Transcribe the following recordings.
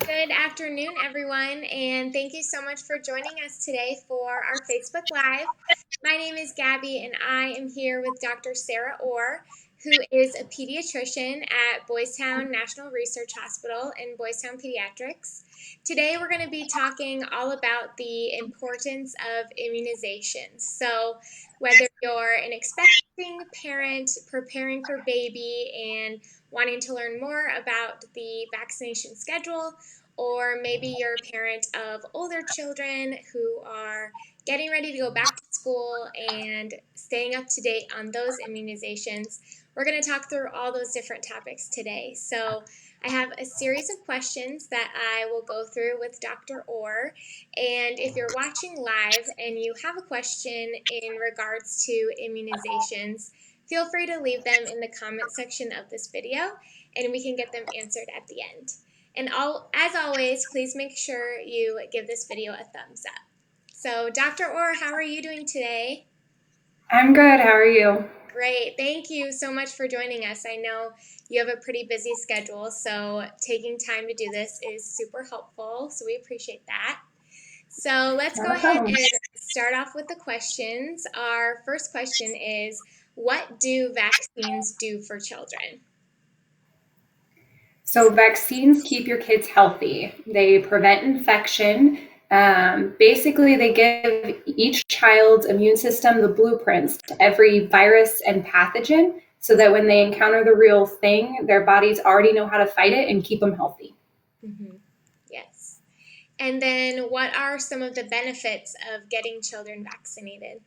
Good afternoon, everyone, and thank you so much for joining us today for our Facebook Live. My name is Gabby, and I am here with Dr. Sarah Orr, who is a pediatrician at Boys Town National Research Hospital in Boys Town Pediatrics. Today, we're going to be talking all about the importance of immunizations. So, whether you're an expecting parent preparing for baby and wanting to learn more about the vaccination schedule, or maybe you're a parent of older children who are getting ready to go back to school and staying up to date on those immunizations. We're going to talk through all those different topics today. So I have a series of questions that I will go through with Dr. Orr. And if you're watching live and you have a question in regards to immunizations, feel free to leave them in the comment section of this video and we can get them answered at the end. And as always, please make sure you give this video a thumbs up. So, Dr. Orr, how are you doing today? I'm good. How are you? Great. Thank you so much for joining us. I know you have a pretty busy schedule, so taking time to do this is super helpful. So, we appreciate that. So, let's go ahead and start off with the questions. Our first question is, what do vaccines do for children? So vaccines keep your kids healthy. They prevent infection. Basically, they give each child's immune system the blueprints to every virus and pathogen so that when they encounter the real thing, their bodies already know how to fight it and keep them healthy. Mm-hmm. Yes. And then what are some of the benefits of getting children vaccinated?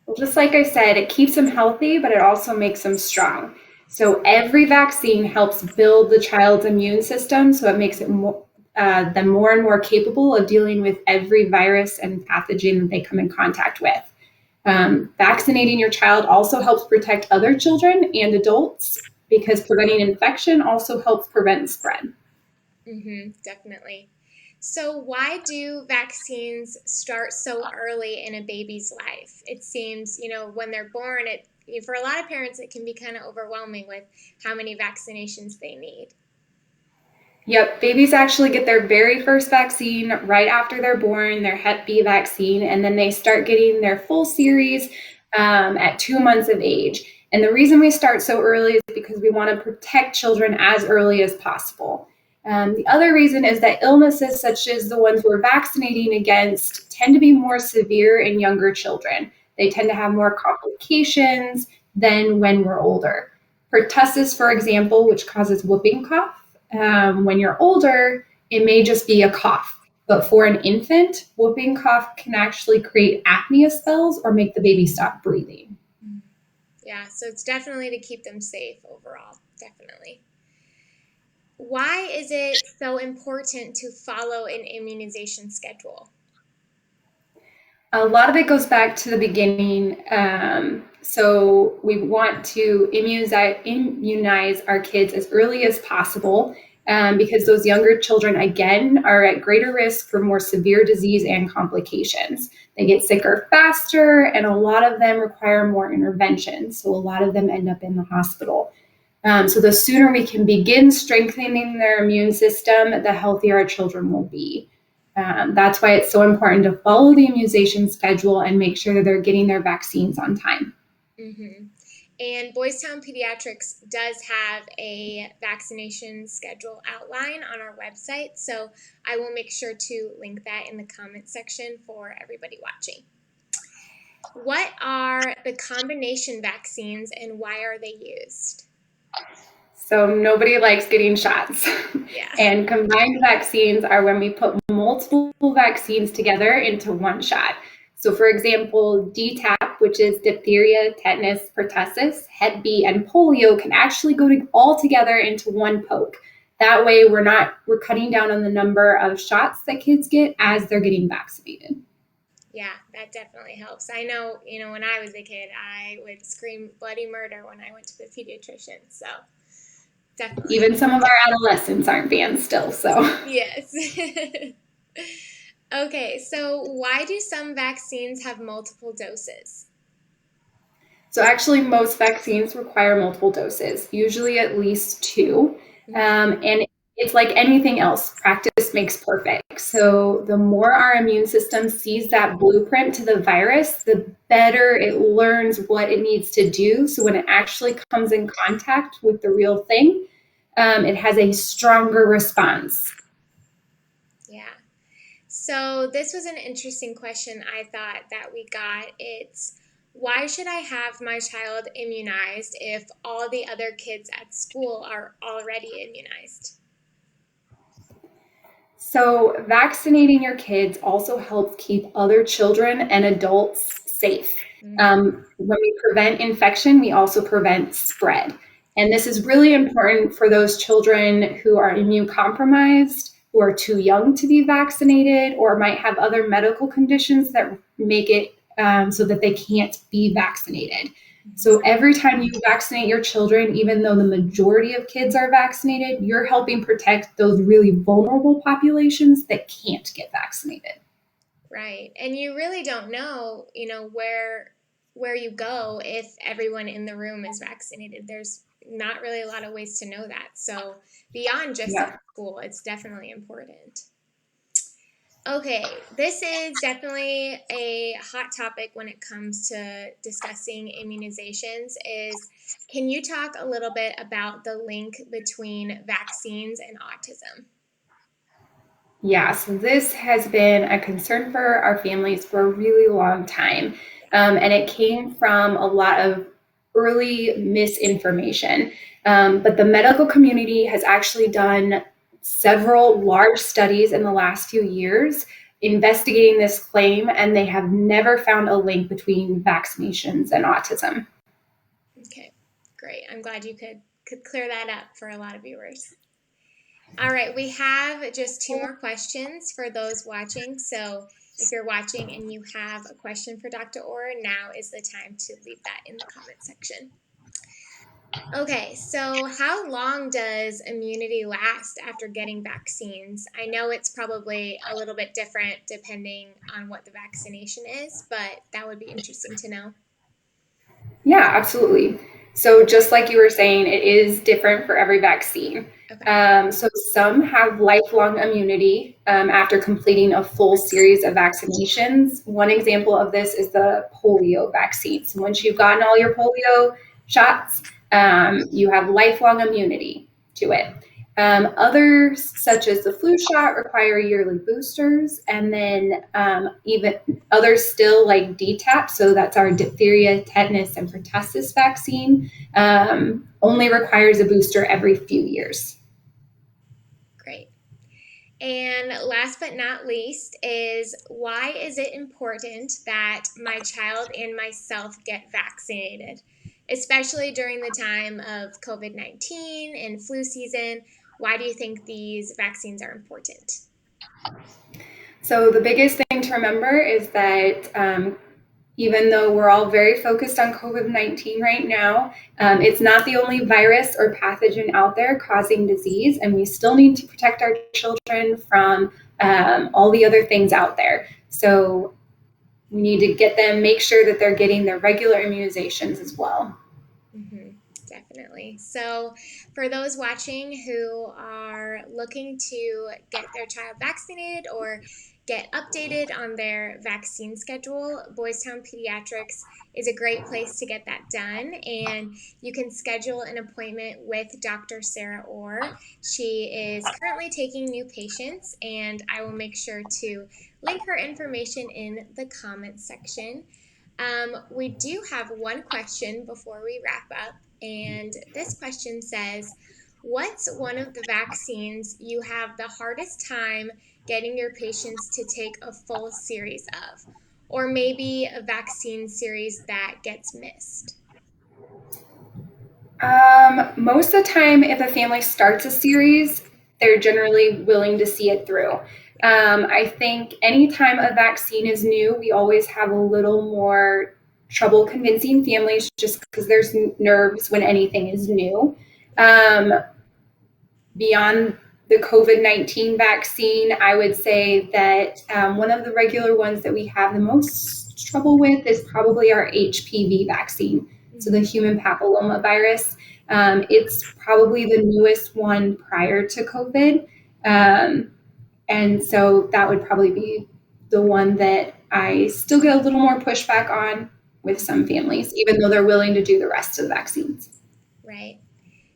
Well, just like I said, it keeps them healthy, but it also makes them strong. So every vaccine helps build the child's immune system, so it makes it them more and more capable of dealing with every virus and pathogen that they come in contact with. Vaccinating your child also helps protect other children and adults because preventing infection also helps prevent spread. Definitely. So why do vaccines start so early in a baby's life? It seems, when they're born, for a lot of parents, it can be kind of overwhelming with how many vaccinations they need. Yep, babies actually get their very first vaccine right after they're born, their Hep B vaccine, and then they start getting their full series at 2 months of age. And the reason we start so early is because we want to protect children as early as possible. The other reason is that illnesses such as the ones we're vaccinating against tend to be more severe in younger children. They tend to have more complications than when we're older. Pertussis, for example, which causes whooping cough, when you're older, it may just be a cough. But for an infant, whooping cough can actually create apnea spells or make the baby stop breathing. Yeah, so it's definitely to keep them safe overall, definitely. Why is it so important to follow an immunization schedule? A lot of it goes back to the beginning. So we want to immunize our kids as early as possible because those younger children, again, are at greater risk for more severe disease and complications. They get sicker faster, and a lot of them require more intervention. So a lot of them end up in the hospital. So the sooner we can begin strengthening their immune system, the healthier our children will be. That's why it's so important to follow the immunization schedule and make sure that they're getting their vaccines on time. And Boys Town Pediatrics does have a vaccination schedule outline on our website, so I will make sure to link that in the comment section for everybody watching. What are the combination vaccines and why are they used? So nobody likes getting shots. Yeah. And combined vaccines are when we put multiple vaccines together into one shot. So for example, DTaP, which is diphtheria, tetanus, pertussis, Hep B, and polio can actually go all together into one poke. That way we're cutting down on the number of shots that kids get as they're getting vaccinated. Yeah, that definitely helps. I know, when I was a kid, I would scream bloody murder when I went to the pediatrician. So definitely. Even some of our adolescents aren't banned still, so. Yes. Okay, so why do some vaccines have multiple doses? So actually, most vaccines require multiple doses, usually at least two. And it's like anything else, practice makes perfect. So the more our immune system sees that blueprint to the virus, the better it learns what it needs to do. So when it actually comes in contact with the real thing, it has a stronger response. Yeah. So this was an interesting question I thought that we got. It's, why should I have my child immunized if all the other kids at school are already immunized? So, vaccinating your kids also helps keep other children and adults safe. Mm-hmm. When we prevent infection, we also prevent spread. And this is really important for those children who are immune compromised, who are too young to be vaccinated, or might have other medical conditions that make it so that they can't be vaccinated. So every time you vaccinate your children, even though the majority of kids are vaccinated, you're helping protect those really vulnerable populations that can't get vaccinated. Right. And you really don't know, where you go if everyone in the room is vaccinated. There's not really a lot of ways to know that. So beyond just at Yeah. school, it's definitely important. Okay, this is definitely a hot topic when it comes to discussing immunizations. Is, can you talk a little bit about the link between vaccines and autism? Yeah, so this has been a concern for our families for a really long time. And it came from a lot of early misinformation. But the medical community has actually done several large studies in the last few years investigating this claim, and they have never found a link between vaccinations and autism. Okay, great. I'm glad you could clear that up for a lot of viewers. All right, we have just two more questions for those watching. So if you're watching and you have a question for Dr. Orr, now is the time to leave that in the comment section. Okay, so how long does immunity last after getting vaccines? I know it's probably a little bit different depending on what the vaccination is, but that would be interesting to know. Yeah, absolutely. So, just like you were saying, it is different for every vaccine. Okay. So, some have lifelong immunity after completing a full series of vaccinations. One example of this is the polio vaccine. So, once you've gotten all your polio shots, you have lifelong immunity to it. Others, such as the flu shot, require yearly boosters, and then even others still like DTaP, so that's our diphtheria, tetanus, and pertussis vaccine, only requires a booster every few years. Great. And last but not least is, why is it important that my child and myself get vaccinated, especially during the time of COVID-19 and flu season? Why do you think these vaccines are important? So the biggest thing to remember is that even though we're all very focused on COVID-19 right now, it's not the only virus or pathogen out there causing disease, and we still need to protect our children from all the other things out there. So we need to get them, make sure that they're getting their regular immunizations as well. Mm-hmm, definitely. So, for those watching who are looking to get their child vaccinated or get updated on their vaccine schedule, Boys Town Pediatrics is a great place to get that done. And you can schedule an appointment with Dr. Sarah Orr. She is currently taking new patients, and I will make sure to link her information in the comments section. We do have one question before we wrap up, and this question says, what's one of the vaccines you have the hardest time getting your patients to take a full series of? Or maybe a vaccine series that gets missed? Most of the time, if a family starts a series, they're generally willing to see it through. I think anytime a vaccine is new, we always have a little more trouble convincing families just because there's nerves when anything is new. Um, Beyond the COVID-19 vaccine, I would say that one of the regular ones that we have the most trouble with is probably our HPV vaccine, so the human papilloma virus. It's probably the newest one prior to COVID. Um, and so that would probably be the one that I still get a little more pushback on with some families, even though they're willing to do the rest of the vaccines. Right.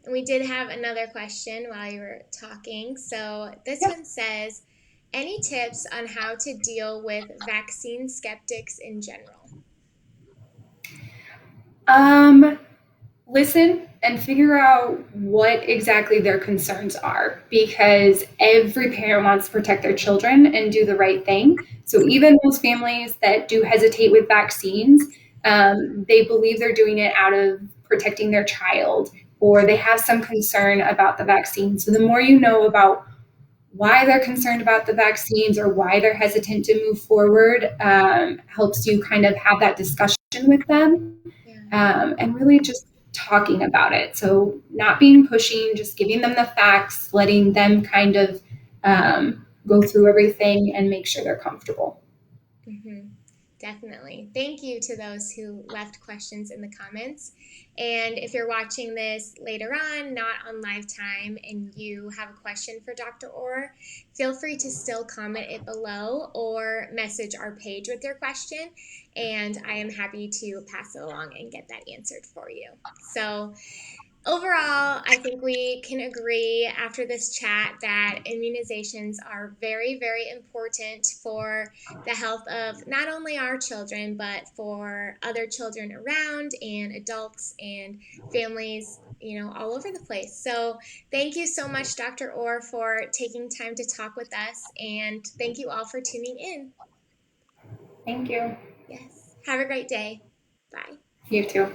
And we did have another question while you were talking. So this Yeah. one says, any tips on how to deal with vaccine skeptics in general? Um, Listen and figure out what exactly their concerns are, because every parent wants to protect their children and do the right thing. So even those families that do hesitate with vaccines, they believe they're doing it out of protecting their child, or they have some concern about the vaccine. So the more you know about why they're concerned about the vaccines or why they're hesitant to move forward, helps you kind of have that discussion with them, Yeah. and really just talking about it. So, not being pushing, just giving them the facts, letting them kind of go through everything and make sure they're comfortable. Mm-hmm. Definitely. Thank you to those who left questions in the comments. And if you're watching this later on, not on live time, and you have a question for Dr. Orr, feel free to still comment it below or message our page with your question. And I am happy to pass it along and get that answered for you. So, overall, I think we can agree after this chat that immunizations are very, very important for the health of not only our children, but for other children around and adults and families, all over the place. So, thank you so much, Dr. Orr, for taking time to talk with us. And thank you all for tuning in. Thank you. Yes. Have a great day. Bye. You too.